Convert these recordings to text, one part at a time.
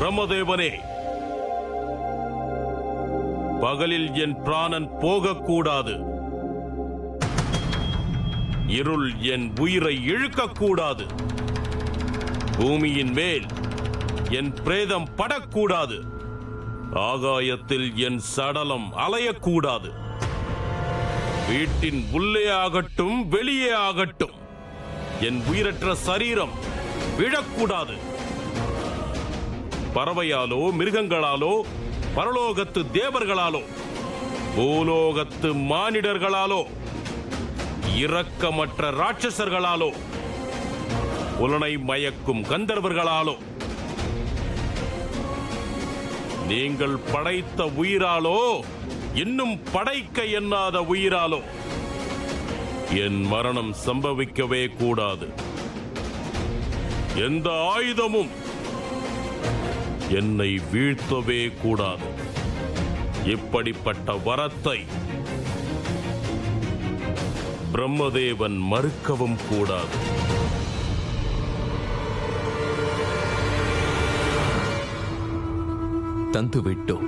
பிரம்மதேவனே, பகலில் என் பிராணன் போகக்கூடாது. இருள் என் உயிரை இழுக்கக்கூடாது. பூமியின் மேல் என் பிரேதம் படக்கூடாது. ஆகாயத்தில் என் சடலம் அலையக்கூடாது. வீட்டின் உள்ளே ஆகட்டும் வெளியே ஆகட்டும் என் உயிரற்ற சரீரம் விழக்கூடாது. பறவையாலோ மிருகங்களாலோ பரலோகத்து தேவர்களாலோ பூலோகத்து மானிடர்களாலோ இரக்கமற்ற ராட்சசர்களாலோ புலனை மயக்கும் கந்தர்வர்களாலோ நீங்கள் படைத்த உயிராலோ இன்னும் படைக்க எண்ணாத உயிராலோ என் மரணம் சம்பவிக்கவே கூடாது. எந்த ஆயுதமும் என்னை வீழ்த்தவே கூடாது. இப்படிப்பட்ட வரத்தை பிரம்மதேவன் மறுக்கவும் கூடாது. தந்துவிட்டோ.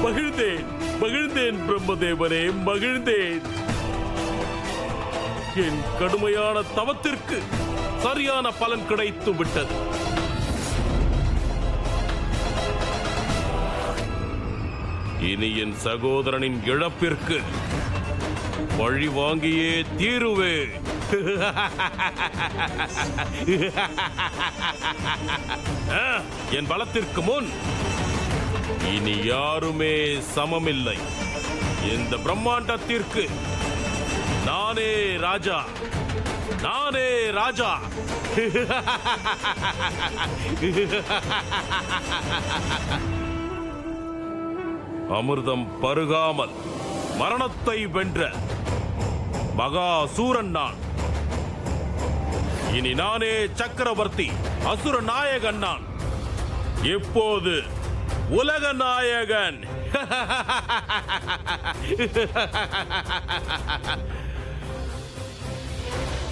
மகிழ்ந்தேன், மகிழ்ந்தேன் பிரம்மதேவனே, மகிழ்ந்தேன். என் கடுமையான தவத்திற்கு சரியான பலன் கிடைத்து விட்டது. இனி என் சகோதரனின் இழப்பிற்கு பழி வாங்கியே தீருவே. என் பலத்திற்கு முன் இனி யாருமே சமமில்லை. இந்த பிரம்மாண்டத்திற்கு நானே ராஜா, நானே ராஜா. அமிர்தம் பருகாமல் மரணத்தை வென்ற மகாசூரன் நான். இனி நானே சக்கரவர்த்தி, அசுர நாயகன் நான். இப்போது உலக நாயகன்.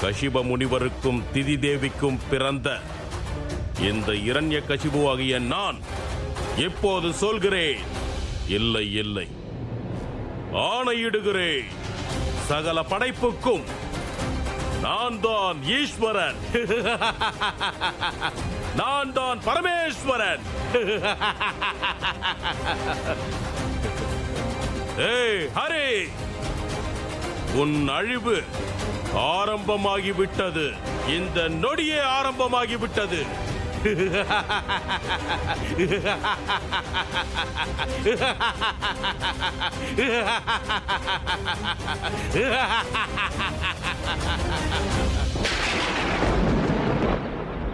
கசிப முனிவருக்கும் திதி தேவிக்கும் பிறந்த இந்த இரண்ய கசிபுவாகிய நான் இப்போது சொல்கிறேன், இல்லை இல்லை, ஆணையிடுகிறேன், சகல படைப்புக்கும் நான் தான் ஈஸ்வரன். நான் தான் பரமேஸ்வரன். ஏய் ஹரி, உன் அழிவு ஆரம்பமாகிவிட்டது. இந்த நொடியே ஆரம்பமாகிவிட்டது.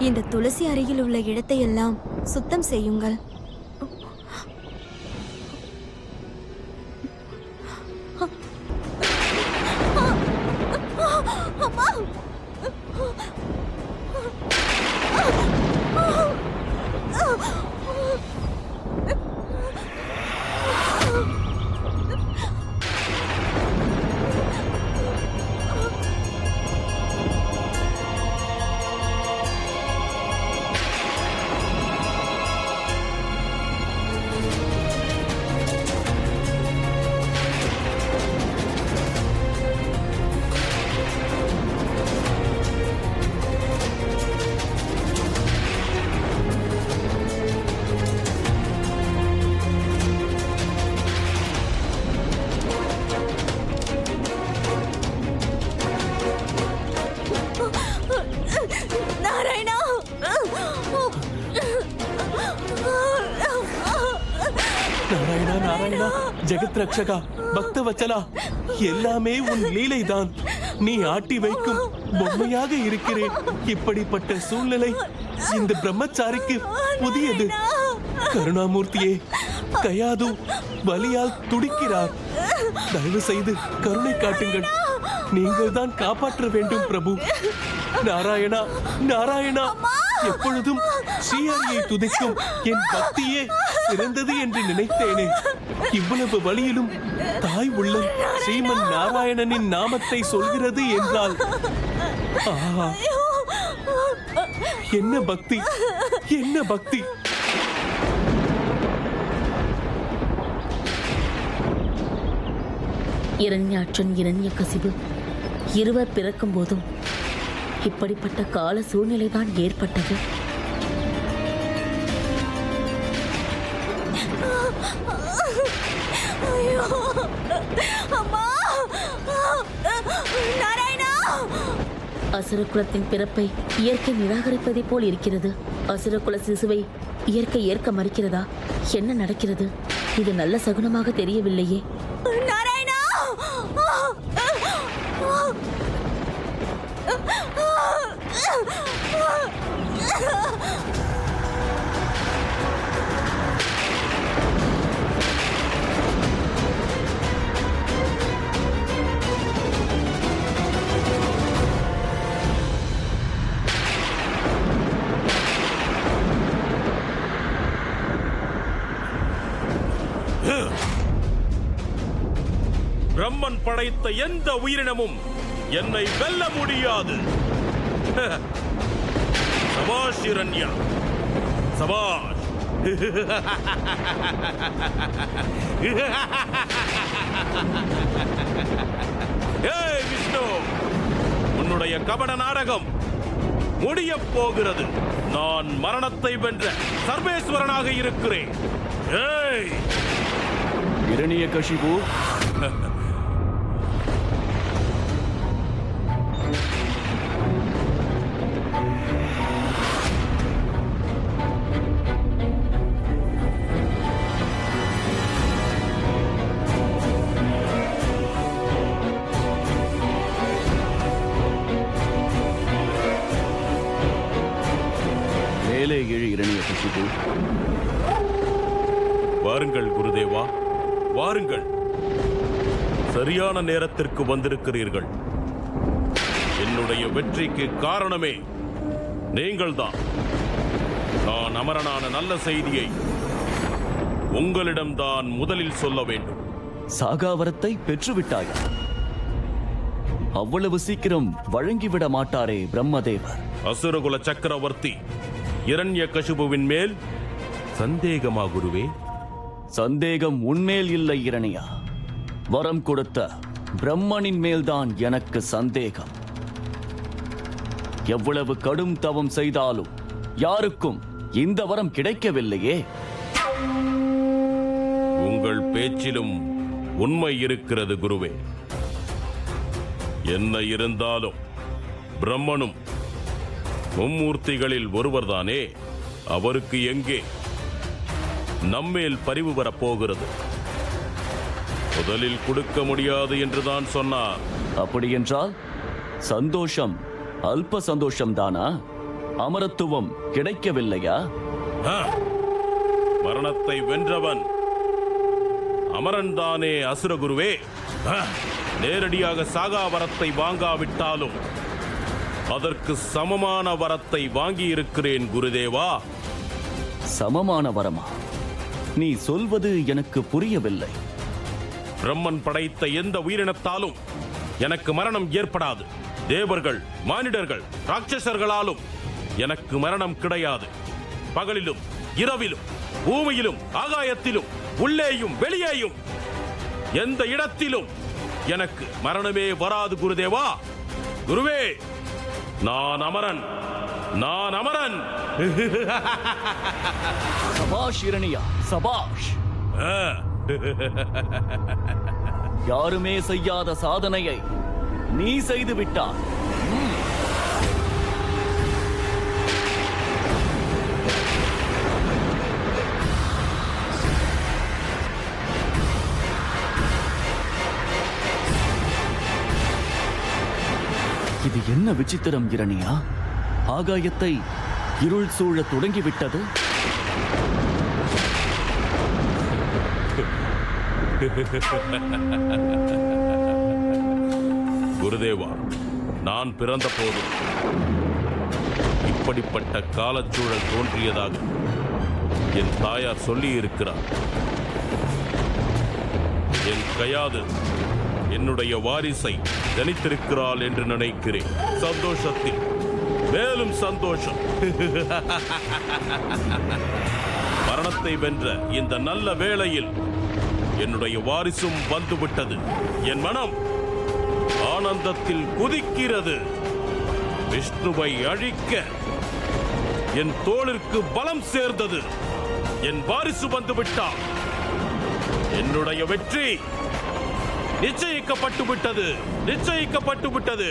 இந்த துளசி அருகில் உள்ள இடத்தை எல்லாம் சுத்தம் செய்யுங்கள். நாராயணா நாராயணா, ஜெகத் ரட்சகா, பக்த வச்சலா, எல்லாமே உன் லீலைதான். நீ ஆட்டி வைக்கும் பொம்மையாக இருக்கிறேன். இப்படிப்பட்ட சூழ்நிலை இந்த பிரம்மச்சாரிக்கு புதியது. கருணாமூர்த்தியே, கயாது வலியால் துடிக்கிறார். தயவு செய்து கருணை காட்டுங்கள். நீங்கள் தான் காப்பாற்ற வேண்டும் பிரபு. நாராயணா நாராயணா, எப்பொழுதும் ஸ்ரீஹரியை துதிக்கும் என் பக்தியே சிறந்தது என்று நினைத்தேனே. இவ்வளவு வழியிலும் தாய் உள்ளம் ஸ்ரீமன் நாராயணனின் நாமத்தை சொல்கிறது என்றால் ஆஹா, என்ன பக்தி, என்ன பக்தி! இரண்யாட்சன் இரண்யகசிபு இருவர் பிறக்கும் போதும் இப்படிப்பட்ட கால சூழ்நிலைதான் ஏற்பட்டது. ஐயோ அம்மா, நாராயணா! அசுரகுலத்தின் பிறப்பை இயற்கை நிராகரிப்பதை போல் இருக்கிறது. அசுரகுல சிசுவை இயற்கை ஏற்க மறுக்கிறதா? என்ன நடக்கிறது? இது நல்ல சகுனமாக தெரியவில்லையே. நாராயணா! பிரம்மன் படைத்த எந்த உயிரினமும் என்னை வெல்ல முடியாது. சபாஷ் இரண்யா, சபாஷ். ஏய் விஷ்ணு, உன்னுடைய கபட நாடகம் முடியப் போகிறது. நான் மரணத்தை வென்ற சர்வேஸ்வரனாக இருக்கிறேன். ஏய் இரணியகசிபு, மேலே எழு இரணியகசிபு. வாருங்கள் குருதேவா, வாருங்கள். சரியான நேரத்திற்கு வந்திருக்கிறீர்கள். என்னுடைய வெற்றிக்கு காரணமே நீங்கள்தான். நான் அமரனான நல்ல செய்தியை உங்களிடம்தான் முதலில் சொல்ல வேண்டும். சாகாவரத்தை பெற்றுவிட்டாயா? அவ்வளவு சீக்கிரம் வழங்கிவிட மாட்டாரே பிரம்மதேவர். அசுரகுல சக்கரவர்த்தி இரண்யகசிபுவின் மேல் சந்தேகமா குருவே? சந்தேகம் உன்மேல் இல்லை இரணியா. வரம் கொடுத்த பிரம்மனின் மேல்தான் எனக்கு சந்தேகம். எவ்வளவு கடும் தவம் செய்தாலும் யாருக்கும் இந்த வரம் கிடைக்கவில்லையே. உங்கள் பேச்சிலும் உண்மை இருக்கிறது குருவே. என்ன இருந்தாலும் பிரம்மனும் மும்மூர்த்திகளில் ஒருவர்தானே. அவருக்கு எங்கே நம்மேல் பரிவு வரப்போகிறது? முதலில் கொடுக்க முடியாது என்றுதான் சொன்னார். அப்படியென்றால் சந்தோஷம் அல்ப சந்தோஷம்தானா? அமரத்துவம் கிடைக்கவில்லையா? ஆ, மரணத்தை வென்றவன் அமரன்தானே அசுரகுருவே. ஆ, நேரடியாக சாகா வரத்தை வாங்காவிட்டாலும் அதற்கு சமமான வரத்தை வாங்கி இருக்கிறேன் குருதேவா. சமமான வரமா? நீ சொல்வது எனக்கு புரியவில்லை. பிரம்மன் படைத்த எந்த உயிரினத்தாலும் எனக்கு மரணம் ஏற்படாது. தேவர்கள், மானிடர்கள், ராட்சசர்களாலும் எனக்கு மரணம் கிடையாது. பகலிலும் இரவிலும் பூமியிலும் ஆகாயத்திலும் உள்ளேயும் வெளியேயும் எந்த இடத்திலும் எனக்கு மரணமே வராது குருதேவா. குருவே, நான் அமரன், நான் அமரன். சபாஷ் இரணியா, சபாஷ். யாருமே செய்யாத சாதனையை நீ செய்து விட்டாய். இது என்ன விசித்திரம் இரணியா? ஆகாயத்தை இருள் சூழ தொடங்கிவிட்டது. குருதேவா, நான் பிறந்த போது இப்படிப்பட்ட காலச்சூழல் தோன்றியதாக என் தாயார் சொல்லி இருக்கிறார். என் கயாது என்னுடைய வாரிசை ஜனித்திருக்கிறாள் என்று நினைக்கிறேன். சந்தோஷத்தில் மேலும் சந்தோஷம். மரணத்தை வென்ற இந்த நல்ல வேளையில் என்னுடைய வாரிசும் வந்துவிட்டது. என் மனம் ஆனந்தத்தில் குதிக்கிறது. விஷ்ணுவை அழிக்க என் தோளிற்கு பலம் சேர்ந்தது. என் வாரிசு வந்துவிட்டார். என்னுடைய வெற்றி நிச்சயிக்கப்பட்டு விட்டது. நிச்சயிக்கப்பட்டு விட்டது.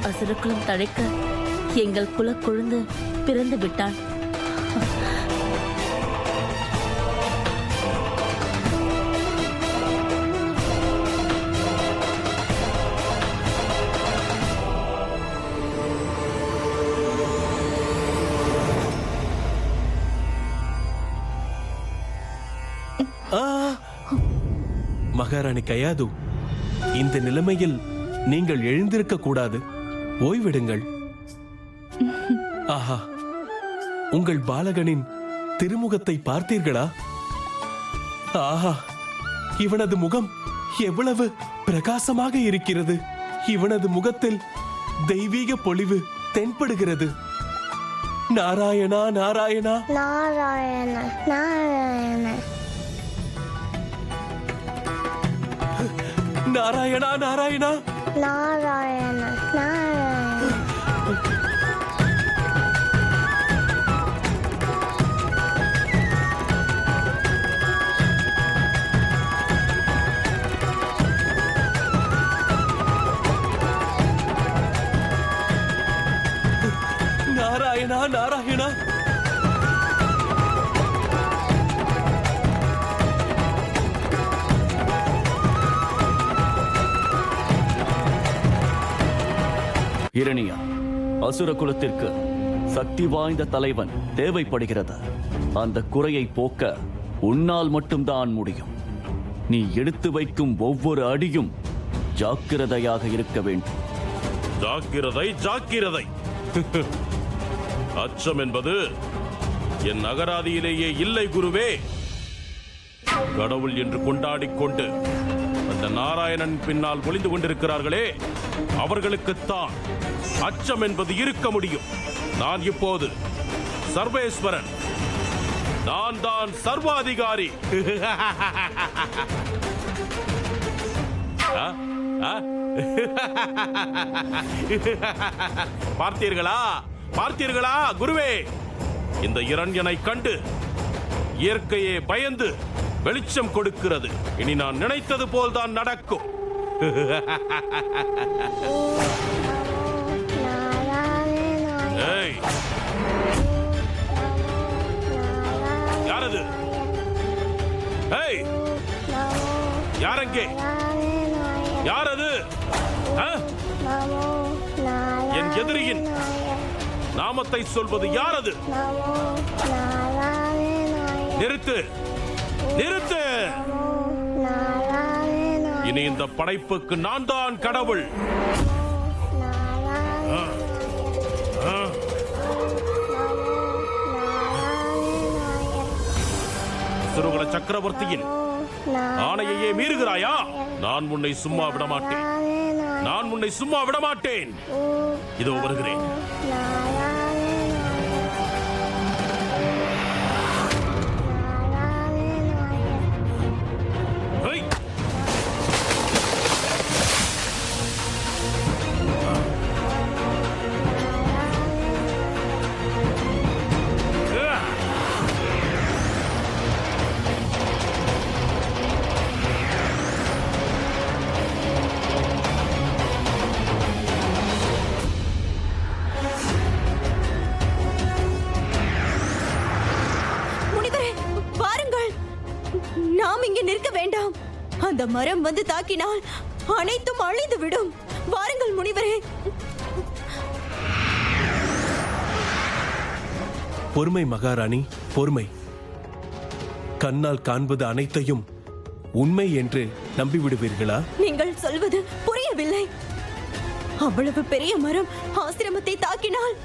அசுரகுலம் தழைக்க எங்கள் குலக்கொழுந்து பிறந்து விட்டான். மகாராணி கயாது, இந்த நிலைமையில் நீங்கள் எழுந்திருக்க கூடாது. ஓய்விடுங்கள். ஆஹா, உங்கள் பாலகனின் திருமுகத்தை பார்த்தீர்களா? ஆஹா, இவனது முகம் எவ்வளவு பிரகாசமாக இருக்கிறது. இவனது முகத்தில் தெய்வீக பொலிவு தென்படுகிறது. நாராயணா நாராயணா நாராயண நாராயண நாராயணா நாராயணா நாராயண நாராயண நாராயணா நாராயணா இரணியா, அசுர குலத்திற்கு சக்தி வாய்ந்த தலைவன் தேவைப்படுகிறது. அந்த குறையை போக்க உன்னால் மட்டும்தான் முடியும். நீ எடுத்து வைக்கும் ஒவ்வொரு அடியும் ஜாக்கிரதையாக இருக்க வேண்டும். ஜாக்கிரதை, ஜாக்கிரதை. அச்சம் என்பது என் அகராதியிலேயே இல்லை குருவே. கடவுள் என்று கொண்டாடிக் கொண்டு அந்த நாராயணன் பின்னால் ஒளிந்து கொண்டிருக்கிறார்களே, அவர்களுக்குத்தான் அச்சம் என்பது இருக்க முடியும். நான் இப்போது சர்வேஸ்வரன். நான் தான் சர்வாதிகாரி. ஆ? ஆ? பார்த்தீர்களா, பார்த்தீர்களா குருவே? இந்த இரண்யனை கண்டு இயற்கையே பயந்து வெளிச்சம் கொடுக்கிறது. இனி நான் நினைத்தது போல்தான் நடக்கும். ஏய், யாரது? ஏய், யாரங்கே? யாரது? ஆ? என் எதிரியின் நாமத்தை சொல்வது யாரது? நிறுத்து, நிறுத்து. இனி இந்த படைப்புக்கு நான் தான் கடவுள். சுருகுல சக்கரவர்த்தியின் ஆணையையே மீறுகிறாயா? நான் உன்னை சும்மா விட மாட்டேன். நான் உன்னை சும்மா விட மாட்டேன். இதோ வருகிறேன். ஹை! நாம் இங்கே நிற்க வேண்டாம். அந்த மரம் வந்து தாக்கினால் அனைத்தும் அழிந்து விடும். வாருங்கள் முனிவரே. பொறுமை மகாராணி, பொறுமை. கண்ணால் காண்பது அனைத்தையும் உண்மை என்று நம்பிவிடுவீர்களா? நீங்கள் சொல்வது புரியவில்லை. அவ்வளவு பெரிய மரம் ஆசிரமத்தை தாக்கினால்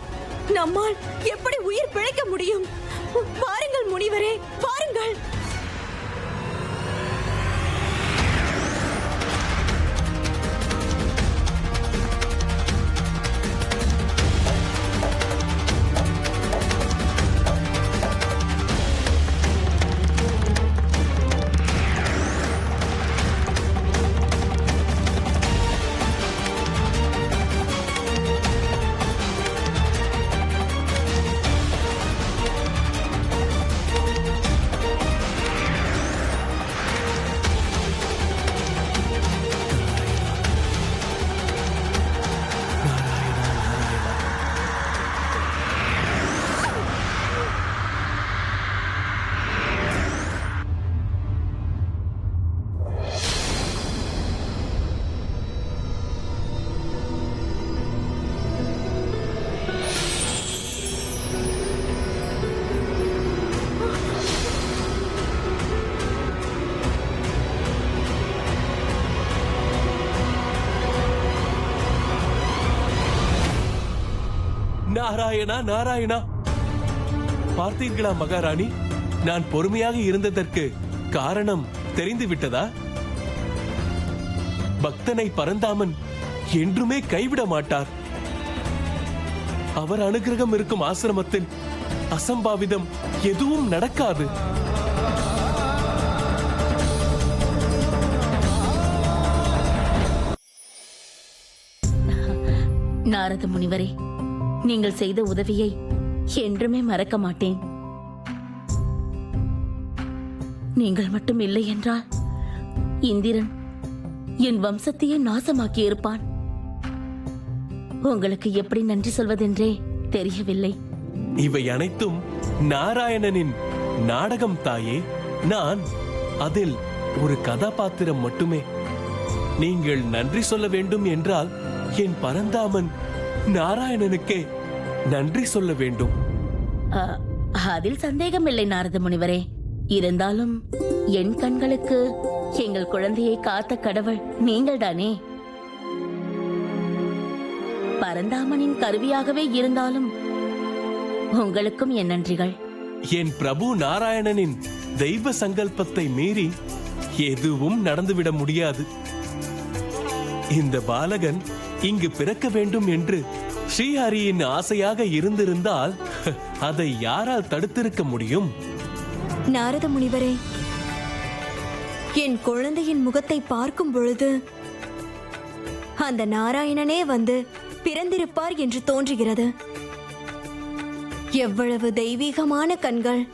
நம்மால் எப்படி உயிர் பிழைக்க முடியும்? வாருங்கள் முனிவரே, வாருங்கள். நாராயணா, நாராயணா! பார்த்தீர்களா மகாராணி, நான் பொறுமையாக இருந்ததற்கு காரணம் தெரிந்து விட்டதா? பக்தனை பரந்தாமன் என்றுமே கைவிட மாட்டார். அவர் அனுகிரகம் இருக்கும் ஆசிரமத்தில் அசம்பாவிதம் எதுவும் நடக்காது. நாரத முனிவரே, நீங்கள் செய்த உதவியை என்றுமே மறக்க மாட்டேன். நீங்கள் மட்டும் இல்லை என்றால் இந்திரன் என் வம்சத்தையே நாசமாக்கி இருப்பான். உங்களுக்கு எப்படி நன்றி சொல்வதென்றே தெரியவில்லை. இவை அனைத்தும் நாராயணனின் நாடகம் தாயே. நான் அதில் ஒரு கதாபாத்திரம் மட்டுமே. நீங்கள் நன்றி சொல்ல வேண்டும் என்றால் என் பரந்தாமன் நாராயணனுக்கே நன்றி சொல்ல வேண்டும். அதில் சந்தேகமில்லை நாரத முனிவரே. இருந்தாலும் என் கண்களுக்கு எங்கள் குழந்தையை காத்த கடவுள் நீங்கள்தானே. பரந்தாமனின் கருவியாகவே இருந்தாலும் உங்களுக்கும் என் நன்றிகள். என் பிரபு நாராயணனின் தெய்வ சங்கல்பத்தை மீறி எதுவும் நடந்துவிட முடியாது. இந்த பாலகன் இங்கு பிறக்க வேண்டும் என்று ஸ்ரீஹரியின் ஆசையாக இருந்திருந்தால் அதை யாரால் தடுத்திருக்க முடியும்? நாரத முனிவரே, என் குழந்தையின் முகத்தை பார்க்கும் பொழுது அந்த நாராயணனே வந்து பிறந்திருப்பார் என்று தோன்றுகிறது. எவ்வளவு தெய்வீகமான கண்கள்,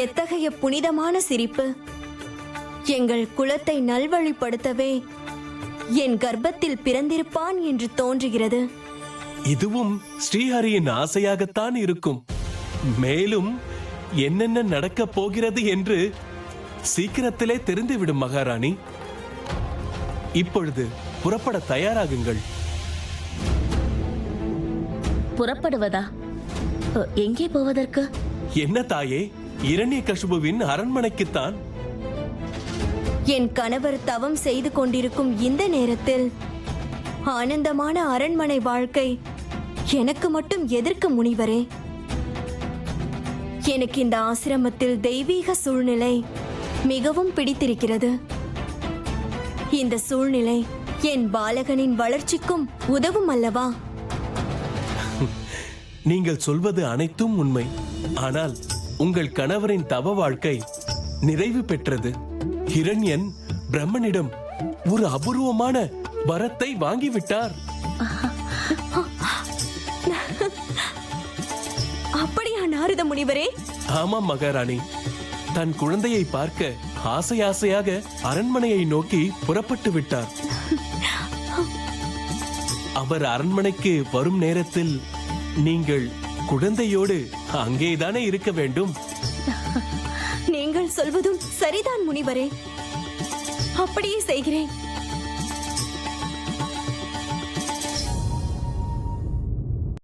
எத்தகைய புனிதமான சிரிப்பு! எங்கள் குலத்தை நல்வழிப்படுத்தவே என் கர்ப்பத்தில் பிறந்திருப்பான் என்று தோன்றுகிறது. இதுவும் ஸ்ரீஹரியின் ஆசையாகத்தான் இருக்கும். மேலும் என்னென்ன நடக்கப் போகிறது என்று சீக்கிரத்திலே தெரிந்துவிடும் மகாராணி. இப்பொழுது புறப்பட தயாராகுங்கள். புறப்படுவதா? எங்கே போவதற்கு? என்ன தாயே, இரண்யகசிபுவின் அரண்மனைக்குத்தான். என் கணவர் தவம் செய்து கொண்டிருக்கும் இந்த நேரத்தில் ஆனந்தமான அரண்மனை வாழ்க்கை எனக்கு மட்டும் எதற்கு முனிவரே? எனக்கு இந்த ஆசிரமத்தில் தெய்வீக சூழ்நிலை மிகவும் பிடித்திருக்கிறது. இந்த சூழ்நிலை என் பாலகனின் வளர்ச்சிக்கும் உதவும் அல்லவா? நீங்கள் சொல்வது அனைத்தும் உண்மை. ஆனால் உங்கள் கணவரின் தவ வாழ்க்கை நிறைவு பெற்றது. ஹிரண்யன் பிரம்மனிடம் ஒரு அபூர்வமான வரத்தை வாங்கிவிட்டார். அப்படியா நாரத முனிவரே? ஆமாம் மகாராணி. தன் குழந்தையை பார்க்க ஆசை ஆசையாக அரண்மனையை நோக்கி புறப்பட்டு விட்டார். அவர் அரண்மனைக்கு வரும் நேரத்தில் நீங்கள் குழந்தையோடு அங்கேதானே இருக்க வேண்டும். நீங்கள் சொல்வதும் சரிதான் முனிவரே. அப்படியே செய்கிறேன்.